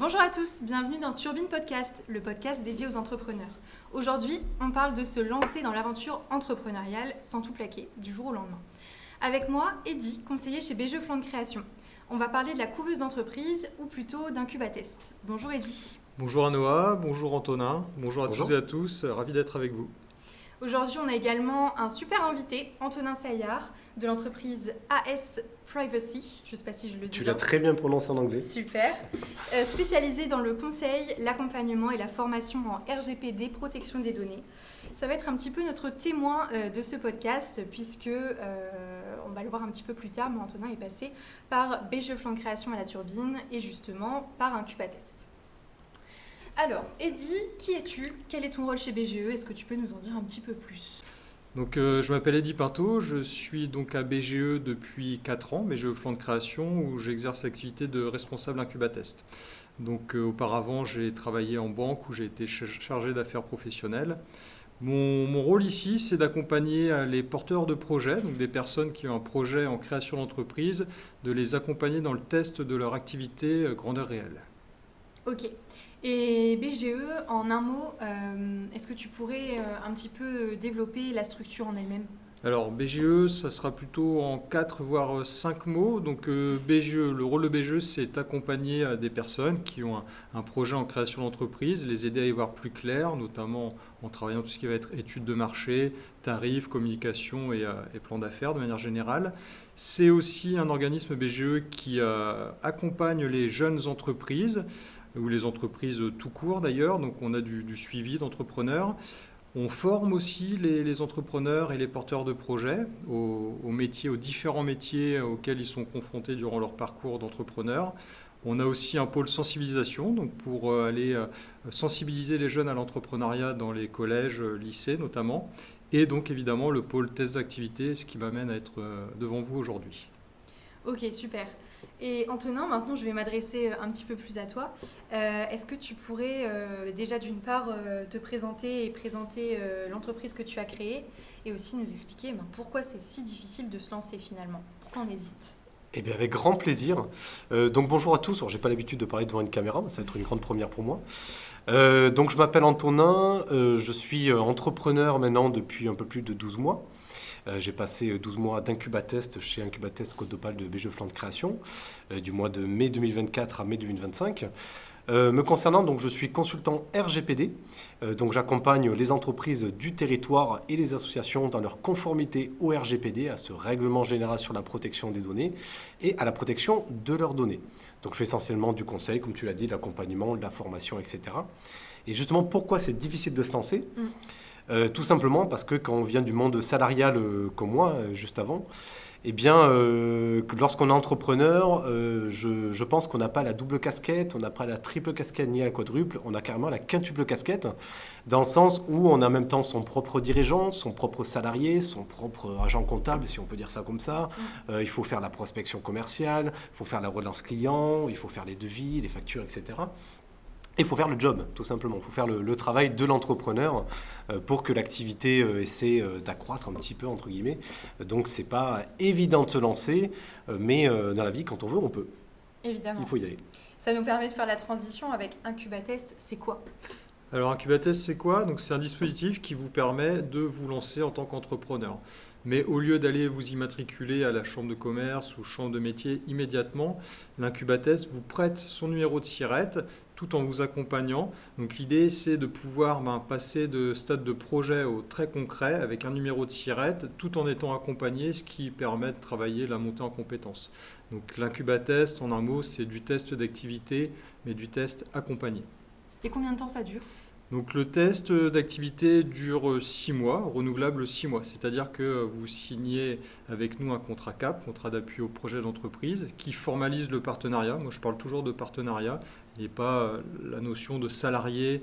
Bonjour à tous, bienvenue dans Turbine Podcast, le podcast dédié aux entrepreneurs. Aujourd'hui, on parle de se lancer dans l'aventure entrepreneuriale sans tout plaquer, du jour au lendemain. Avec moi, Eddy, conseiller chez BGE Fland Création. On va parler de la couveuse d'entreprise, ou plutôt d'Incubatest. Bonjour Eddy. Bonjour Anoa, bonjour Antonin, bonjour à Bonjour. tous et à tous, ravi d'être avec vous. Aujourd'hui, on a également un super invité, Antonin Saillard, de l'entreprise AS Privacy. Je ne sais pas si je le dis Tu bien. l'as très bien prononcé en anglais. Super. Spécialisé dans le conseil, l'accompagnement et la formation en RGPD, protection des données. Ça va être un petit peu notre témoin de ce podcast, puisque on va le voir un petit peu plus tard, mais Antonin est passé par BGE Fland Création à la Turbine et justement par Incubatest. Alors, Eddy, qui es-tu? Quel est ton rôle chez BGE? Est-ce que tu peux nous en dire un petit peu plus? Donc, je m'appelle Eddy Pinto, je suis donc à BGE depuis 4 ans, BGE Fland Création, où j'exerce l'activité de responsable Incubatest. Donc, auparavant, j'ai travaillé en banque où j'ai été chargé d'affaires professionnelles. Mon rôle ici, c'est d'accompagner les porteurs de projets, donc des personnes qui ont un projet en création d'entreprise, de les accompagner dans le test de leur activité grandeur réelle. Ok. Et BGE, en un mot, est-ce que tu pourrais un petit peu développer la structure en elle-même? Alors BGE, ça sera plutôt en 4 voire 5 mots. Donc BGE, le rôle de BGE, c'est accompagner des personnes qui ont un projet en création d'entreprise, les aider à y voir plus clair, notamment en travaillant tout ce qui va être études de marché, tarifs, communication et plan d'affaires de manière générale. C'est aussi un organisme BGE qui accompagne les jeunes entreprises, ou les entreprises tout court d'ailleurs, donc on a du suivi d'entrepreneurs. On forme aussi les entrepreneurs et les porteurs de projets aux métiers, aux différents métiers auxquels ils sont confrontés durant leur parcours d'entrepreneur. On a aussi un pôle sensibilisation, donc pour aller sensibiliser les jeunes à l'entrepreneuriat dans les collèges, lycées notamment. Et donc évidemment le pôle test d'activité, ce qui m'amène à être devant vous aujourd'hui. Ok, super. Et Antonin, maintenant je vais m'adresser un petit peu plus à toi. Est-ce que tu pourrais déjà d'une part te présenter et présenter l'entreprise que tu as créée et aussi nous expliquer pourquoi c'est si difficile de se lancer finalement? Pourquoi on hésite? Eh bien, avec grand plaisir. Donc bonjour à tous. Alors, j'ai pas l'habitude de parler devant une caméra, mais ça va être une grande première pour moi. Donc je m'appelle Antonin, je suis entrepreneur maintenant depuis un peu plus de 12 mois. J'ai passé 12 mois d'Incubatest chez Incubatest Côte d'Opale de BGE Fland Création, du mois de mai 2024 à mai 2025. Me concernant, donc, je suis consultant RGPD, donc j'accompagne les entreprises du territoire et les associations dans leur conformité au RGPD, à ce règlement général sur la protection des données et à la protection de leurs données. Donc je fais essentiellement du conseil, comme tu l'as dit, de l'accompagnement, de la formation, etc. Et justement, pourquoi c'est difficile de se lancer? Tout simplement parce que quand on vient du monde salarial comme moi, juste avant, eh bien, lorsqu'on est entrepreneur, je pense qu'on n'a pas la double casquette, on n'a pas la triple casquette ni la quadruple, on a carrément la quintuple casquette, dans le sens où on a en même temps son propre dirigeant, son propre salarié, son propre agent comptable, si on peut dire ça comme ça. Il faut faire la prospection commerciale, il faut faire la relance client, il faut faire les devis, les factures, etc. Il faut faire le job, tout simplement. Il faut faire le travail de l'entrepreneur pour que l'activité essaie d'accroître un petit peu, entre guillemets. Donc, c'est pas évident de se lancer, mais dans la vie, quand on veut, on peut. Évidemment. Il faut y aller. Ça nous permet de faire la transition avec Incubatest, c'est quoi? Alors Incubatest, c'est quoi? Donc c'est un dispositif qui vous permet de vous lancer en tant qu'entrepreneur. Mais au lieu d'aller vous immatriculer à la chambre de commerce ou chambre de métier immédiatement, l'Incubatest vous prête son numéro de SIRET tout en vous accompagnant. Donc l'idée, c'est de pouvoir passer de stade de projet au très concret avec un numéro de SIRET tout en étant accompagné, ce qui permet de travailler la montée en compétences. Donc l'Incubatest, en un mot, c'est du test d'activité, mais du test accompagné. Et combien de temps ça dure? Donc le test d'activité dure 6 mois, renouvelable 6 mois. C'est-à-dire que vous signez avec nous un contrat CAP, contrat d'appui au projet d'entreprise, qui formalise le partenariat. Moi je parle toujours de partenariat, et pas la notion de salarié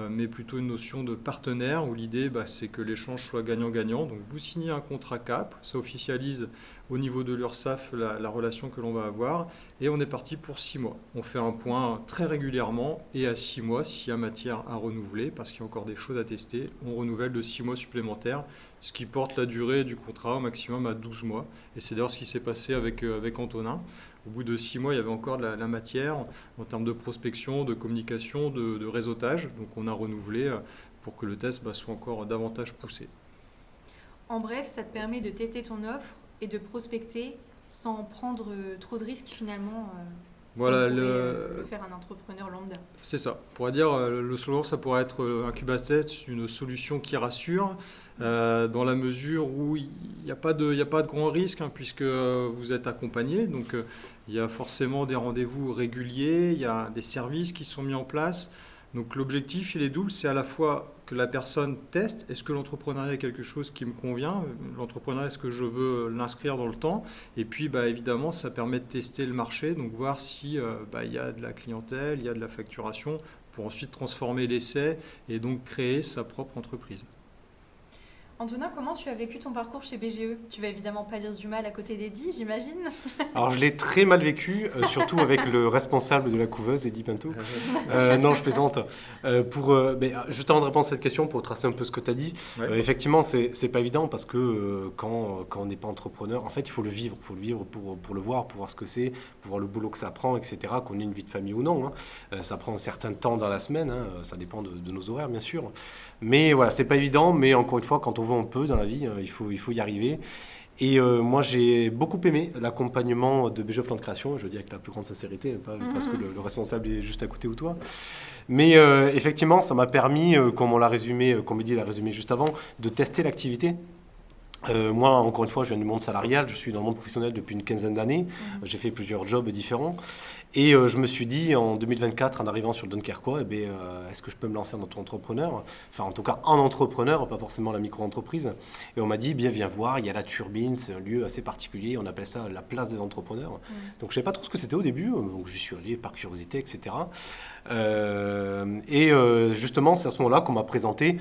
mais plutôt une notion de partenaire où l'idée c'est que l'échange soit gagnant-gagnant. Donc vous signez un contrat CAP, ça officialise au niveau de l'URSSAF la relation que l'on va avoir et on est parti pour 6 mois. On fait un point très régulièrement et à 6 mois, s'il y a matière à renouveler, parce qu'il y a encore des choses à tester, on renouvelle de 6 mois supplémentaires, ce qui porte la durée du contrat au maximum à 12 mois. Et c'est d'ailleurs ce qui s'est passé avec Antonin. Au bout de 6 mois, il y avait encore de la matière en termes de prospection, de communication, de réseautage. Donc on a renouvelé pour que le test soit encore davantage poussé. En bref, ça te permet de tester ton offre et de prospecter sans prendre trop de risques finalement. Voilà, comme pourrait le faire un entrepreneur lambda. C'est ça. On pourrait dire, le slogan, ça pourrait être Incubatest, une solution qui rassure, dans la mesure où il n'y a pas de grand risque, puisque vous êtes accompagné. Donc, il y a forcément des rendez-vous réguliers, il y a des services qui sont mis en place. Donc, l'objectif, il est double. C'est à la fois que la personne teste, est-ce que l'entrepreneuriat est quelque chose qui me convient? L'entrepreneuriat, est-ce que je veux l'inscrire dans le temps? Et puis, évidemment, ça permet de tester le marché, donc voir si il y a de la clientèle, il y a de la facturation, pour ensuite transformer l'essai et donc créer sa propre entreprise. Antonin, comment tu as vécu ton parcours chez BGE? Tu vas évidemment pas dire du mal à côté d'Eddy, j'imagine. Alors je l'ai très mal vécu, surtout avec le responsable de la couveuse, Eddy Pinto. Non, je plaisante. Juste avant de répondre à cette question, pour tracer un peu ce que tu as dit, Ouais. effectivement, c'est pas évident parce que quand on n'est pas entrepreneur, en fait, il faut le vivre. Il faut le vivre pour le voir, pour voir ce que c'est, pour voir le boulot que ça prend, etc. Qu'on ait une vie de famille ou non. Ça prend un certain temps dans la semaine, ça dépend de nos horaires, bien sûr. Mais voilà, c'est pas évident, mais encore une fois, quand on veut un peu dans la vie, il faut y arriver. Et moi, j'ai beaucoup aimé l'accompagnement de BGE Plan de Création, je le dis avec la plus grande sincérité, pas parce que le responsable est juste à côté ou toi. Mais effectivement, ça m'a permis, comme Eddy l'a résumé juste avant, de tester l'activité. Moi, encore une fois, je viens du monde salarial, je suis dans le monde professionnel depuis une quinzaine d'années, j'ai fait plusieurs jobs différents. Et je me suis dit, en 2024, en arrivant sur le Dunkerquois, est-ce que je peux me lancer en auto-entrepreneur? Enfin, en tout cas, en entrepreneur, pas forcément la micro-entreprise. Et on m'a dit, viens voir, il y a la Turbine, c'est un lieu assez particulier, on appelle ça la place des entrepreneurs. Donc, je ne savais pas trop ce que c'était au début, donc j'y suis allé par curiosité, etc. Justement, c'est à ce moment-là qu'on m'a présenté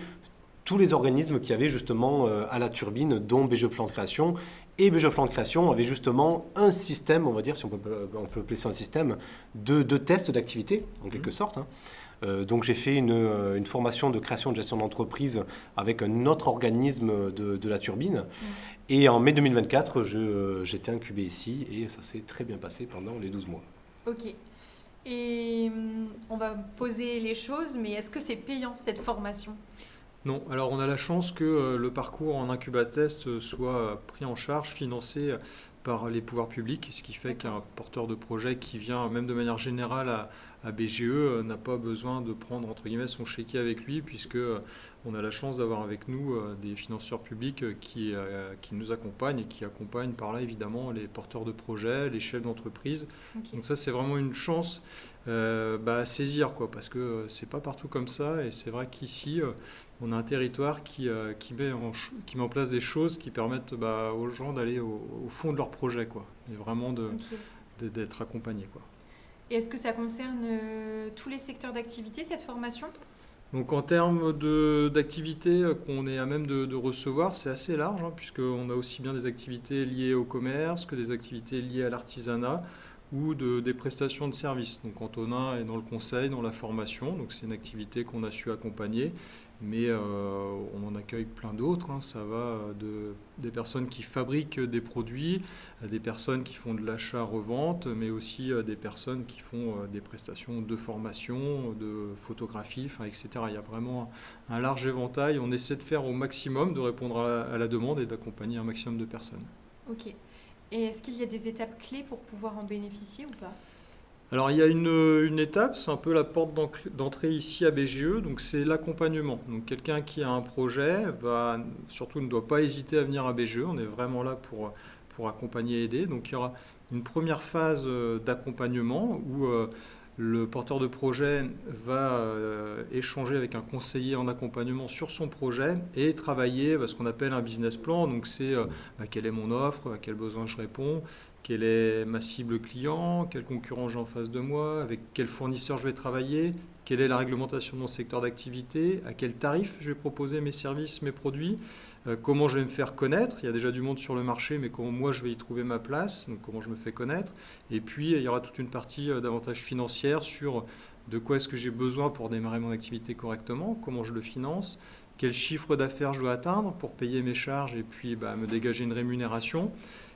tous les organismes qu'il y avait justement à la Turbine, dont BGE Plan de Création. Et BGE Plan de Création avait justement un système, on va dire, si on peut appeler ça un système, de tests d'activité, en quelque sorte. Donc j'ai fait une formation de création de gestion d'entreprise avec un autre organisme de la Turbine. Et en mai 2024, j'étais incubé ici et ça s'est très bien passé pendant les 12 mois. Ok. Et on va poser les choses, mais est-ce que c'est payant cette formation? Non, alors on a la chance que le parcours en Incubatest soit pris en charge, financé par les pouvoirs publics, ce qui fait qu'un porteur de projet qui vient, même de manière générale, à BGE, n'a pas besoin de prendre entre guillemets son chéquier avec lui, puisque on a la chance d'avoir avec nous des financeurs publics qui nous accompagnent et qui accompagnent par là évidemment les porteurs de projets, les chefs d'entreprise. Okay. Donc ça, c'est vraiment une chance à saisir, parce que c'est pas partout comme ça, et c'est vrai qu'ici on a un territoire qui met en place des choses qui permettent aux gens d'aller au fond de leur projet, et vraiment d'être accompagnés, Et est-ce que ça concerne tous les secteurs d'activité, cette formation? Donc en termes d'activités qu'on est à même de recevoir, c'est assez large, puisqu'on a aussi bien des activités liées au commerce que des activités liées à l'artisanat ou des prestations de services. Donc Antonin est dans le conseil, dans la formation, donc c'est une activité qu'on a su accompagner, mais on en accueille plein d'autres. Ça va des personnes qui fabriquent des produits, à des personnes qui font de l'achat-revente, mais aussi des personnes qui font des prestations de formation, de photographie, etc. Il y a vraiment un large éventail. On essaie de faire au maximum, de répondre à la demande et d'accompagner un maximum de personnes. Ok. Et est-ce qu'il y a des étapes clés pour pouvoir en bénéficier ou pas? Alors il y a une étape, c'est un peu la porte d'entrée ici à BGE, donc c'est l'accompagnement. Donc quelqu'un qui a un projet surtout ne doit pas hésiter à venir à BGE, on est vraiment là pour accompagner et aider. Donc il y aura une première phase d'accompagnement où le porteur de projet va échanger avec un conseiller en accompagnement sur son projet et travailler ce qu'on appelle un business plan. Donc c'est quelle est mon offre, à quel besoin je réponds, quelle est ma cible client, quel concurrent j'ai en face de moi, avec quel fournisseur je vais travailler, quelle est la réglementation de mon secteur d'activité, à quel tarif je vais proposer mes services, mes produits, comment je vais me faire connaître. Il y a déjà du monde sur le marché, mais comment moi je vais y trouver ma place, donc comment je me fais connaître. Et puis il y aura toute une partie davantage financière sur de quoi est-ce que j'ai besoin pour démarrer mon activité correctement, comment je le finance, quel chiffre d'affaires je dois atteindre pour payer mes charges et puis me dégager une rémunération.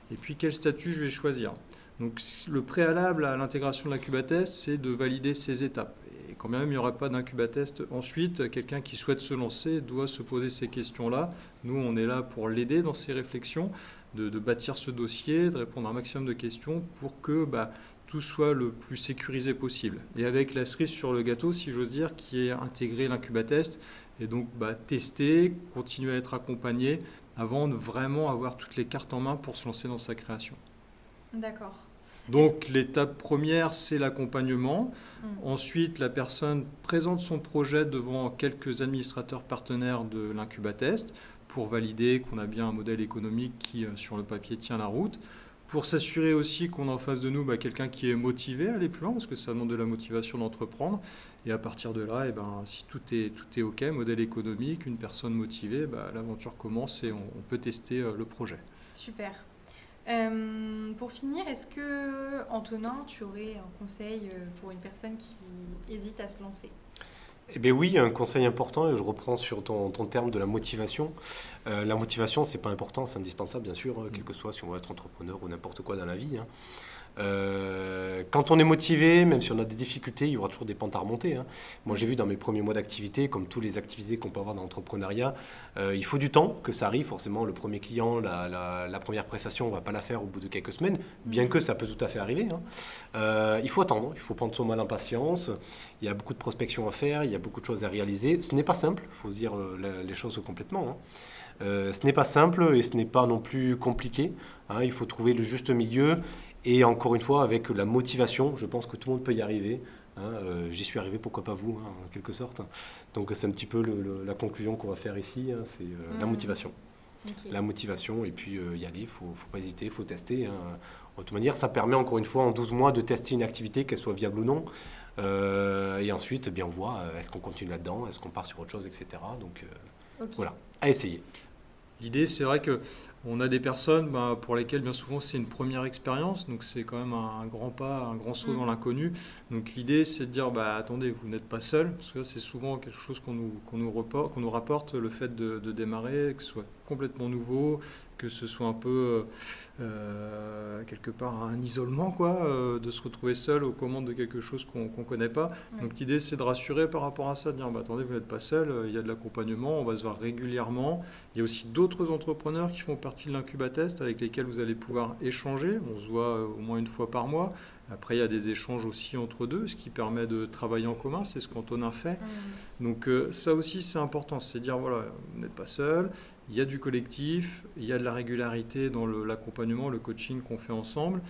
Et puis quel statut je vais choisir. Donc le préalable à l'intégration de l'incubatest, c'est de valider ces étapes. Et quand même il n'y aura pas d'incubatest ensuite, quelqu'un qui souhaite se lancer doit se poser ces questions-là. Nous, on est là pour l'aider dans ses réflexions, de bâtir ce dossier, de répondre à un maximum de questions pour que tout soit le plus sécurisé possible. Et avec la cerise sur le gâteau, si j'ose dire, qui est intégrer l'incubatest, et donc tester, continuer à être accompagné, avant de vraiment avoir toutes les cartes en main pour se lancer dans sa création. D'accord. Donc l'étape première, c'est l'accompagnement. Ensuite, la personne présente son projet devant quelques administrateurs partenaires de l'incubatest pour valider qu'on a bien un modèle économique qui, sur le papier, tient la route. Pour s'assurer aussi qu'on a en face de nous quelqu'un qui est motivé à aller plus loin, parce que ça demande de la motivation d'entreprendre. Et à partir de là, si tout est OK, modèle économique, une personne motivée, l'aventure commence et on peut tester le projet. Super. Pour finir, est-ce que, Antonin, tu aurais un conseil pour une personne qui hésite à se lancer ? Eh bien oui, un conseil important, et je reprends sur ton terme de la motivation. La motivation, c'est pas important, c'est indispensable bien sûr, quel que soit si on veut être entrepreneur ou n'importe quoi dans la vie. Quand on est motivé, même si on a des difficultés, il y aura toujours des pentes à remonter. Moi, j'ai vu dans mes premiers mois d'activité, comme toutes les activités qu'on peut avoir dans l'entrepreneuriat, il faut du temps que ça arrive. Forcément, le premier client, la première prestation, on ne va pas la faire au bout de quelques semaines, bien que ça peut tout à fait arriver. Il faut attendre, il faut prendre son mal en patience. Il y a beaucoup de prospection à faire, il y a beaucoup de choses à réaliser. Ce n'est pas simple, il faut se dire les choses complètement. Ce n'est pas simple et ce n'est pas non plus compliqué. Il faut trouver le juste milieu. Et encore une fois, avec la motivation, je pense que tout le monde peut y arriver. J'y suis arrivé, pourquoi pas vous, en quelque sorte. Donc c'est un petit peu la conclusion qu'on va faire ici, c'est la motivation. Okay. La motivation, et puis y aller, il ne faut pas hésiter, il faut tester. De toute manière, ça permet encore une fois en 12 mois de tester une activité, qu'elle soit viable ou non. Et ensuite, on voit, est-ce qu'on continue là-dedans, est-ce qu'on part sur autre chose, etc. Donc voilà, à essayer. L'idée, c'est vrai qu'on a des personnes pour lesquelles, bien souvent, c'est une première expérience. Donc, c'est quand même un grand pas, un grand saut dans l'inconnu. Donc, l'idée, c'est de dire, attendez, vous n'êtes pas seul. Parce que là, c'est souvent quelque chose qu'on nous rapporte, le fait de démarrer, que ce soit complètement nouveau, que ce soit un peu, quelque part, un isolement, de se retrouver seul aux commandes de quelque chose qu'on ne connaît pas. Ouais. Donc, l'idée, c'est de rassurer par rapport à ça, de dire, attendez, vous n'êtes pas seul, il y a de l'accompagnement, on va se voir régulièrement. Il y a aussi d'autres entrepreneurs qui font partie de l'incubatest avec lesquels vous allez pouvoir échanger. On se voit au moins une fois par mois. Après, il y a des échanges aussi entre deux, ce qui permet de travailler en commun. C'est ce qu'Antonin fait. Donc, ça aussi, c'est important. C'est dire, voilà, vous n'êtes pas seul. Il y a du collectif. Il y a de la régularité dans l'accompagnement, le coaching qu'on fait ensemble.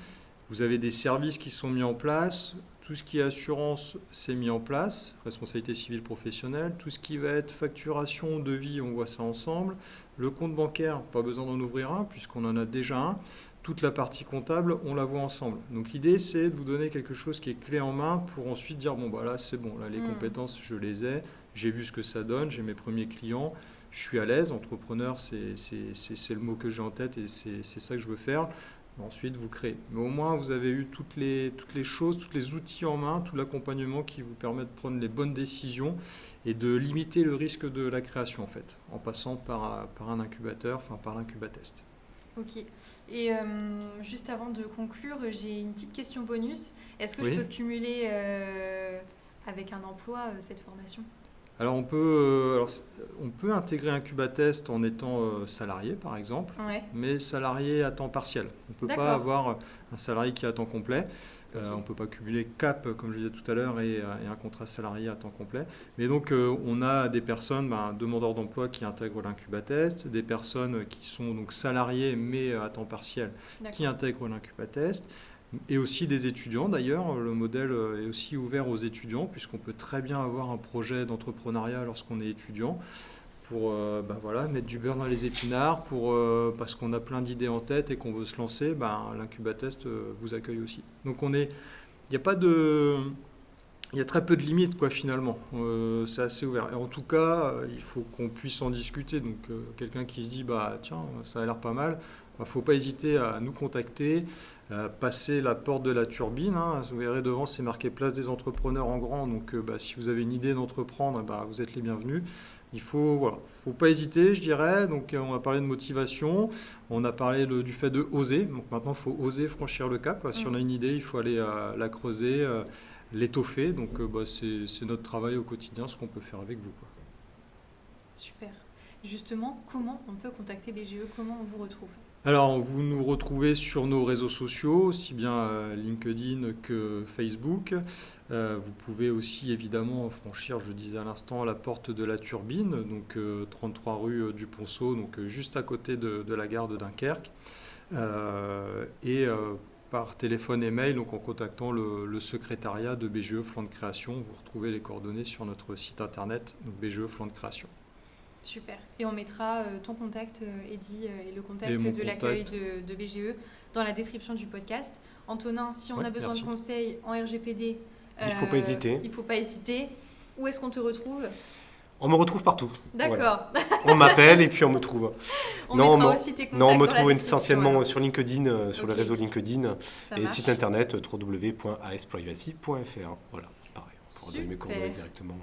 Vous avez des services qui sont mis en place. Tout ce qui est assurance, c'est mis en place. Responsabilité civile professionnelle. Tout ce qui va être facturation, devis, on voit ça ensemble. Le compte bancaire, pas besoin d'en ouvrir un puisqu'on en a déjà un. Toute la partie comptable, on la voit ensemble. Donc l'idée, c'est de vous donner quelque chose qui est clé en main pour ensuite dire, là, c'est bon. Là, les compétences, je les ai. J'ai vu ce que ça donne. J'ai mes premiers clients. Je suis à l'aise. Entrepreneur, c'est le mot que j'ai en tête et c'est ça que je veux faire. Ensuite, vous créez. Mais au moins, vous avez eu toutes les choses, tous les outils en main, tout l'accompagnement qui vous permet de prendre les bonnes décisions et de limiter le risque de la création, en fait, en passant par un incubateur, par l'incubatest. Ok. Et juste avant de conclure, j'ai une petite question bonus. Est-ce que je peux cumuler avec un emploi cette formation ? Alors on peut intégrer Incubatest en étant salarié par exemple, mais salarié à temps partiel. On ne peut pas avoir un salarié qui est à temps complet. On ne peut pas cumuler CAP, comme je disais tout à l'heure, et un contrat salarié à temps complet. Mais donc on a des personnes, demandeurs d'emploi qui intègrent l'Incubatest, des personnes qui sont donc salariées mais à temps partiel qui intègrent l'Incubatest. Et aussi des étudiants d'ailleurs, le modèle est aussi ouvert aux étudiants puisqu'on peut très bien avoir un projet d'entrepreneuriat lorsqu'on est étudiant. pour mettre du beurre dans les épinards, parce qu'on a plein d'idées en tête et qu'on veut se lancer, l'Incubatest vous accueille aussi. Donc il y a très peu de limites finalement, c'est assez ouvert. Et en tout cas, il faut qu'on puisse en discuter. Donc quelqu'un qui se dit tiens, ça a l'air pas mal, faut pas hésiter à nous contacter, passer la porte de la turbine. Vous verrez devant, c'est marqué Place des entrepreneurs en grand. Donc si vous avez une idée d'entreprendre, vous êtes les bienvenus. Il faut pas hésiter, je dirais. Donc on a parlé de motivation, on a parlé du fait de oser. Donc maintenant, il faut oser franchir le cap. Si on a une idée, il faut aller la creuser, l'étoffer. Donc c'est notre travail au quotidien, ce qu'on peut faire avec vous. Super. Justement, comment on peut contacter BGE? Comment on vous retrouve? Alors, vous nous retrouvez sur nos réseaux sociaux, aussi bien LinkedIn que Facebook. Vous pouvez aussi évidemment franchir, je le disais à l'instant, la porte de la turbine, donc 33 rue du Ponceau, donc juste à côté de la gare de Dunkerque. Par téléphone et mail, donc en contactant le secrétariat de BGE Flanc de Création, vous retrouvez les coordonnées sur notre site internet, donc BGE Flanc de Création. Super. Et on mettra ton contact, Eddy, et le contact de l'accueil de BGE dans la description du podcast. Antonin, si on a besoin de conseils en RGPD, il ne faut pas hésiter. Il ne faut pas hésiter. Où est-ce qu'on te retrouve? On me retrouve partout. D'accord. Voilà. On m'appelle et puis on me trouve. On mettra aussi tes contacts. Non, on me dans trouve la essentiellement sur LinkedIn, sur le réseau LinkedIn, Ça et marche. site internet www.asprivacy.fr. Voilà, pareil, pour donner mes coordonnées directement.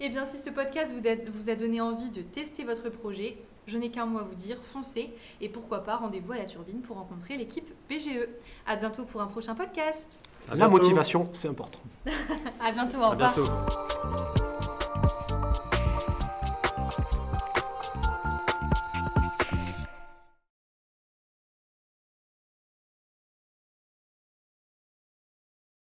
Eh bien, si ce podcast vous a donné envie de tester votre projet, je n'ai qu'un mot à vous dire, foncez. Et pourquoi pas, rendez-vous à la turbine pour rencontrer l'équipe BGE. À bientôt pour un prochain podcast. La motivation, c'est important. À bientôt, au revoir. À bientôt.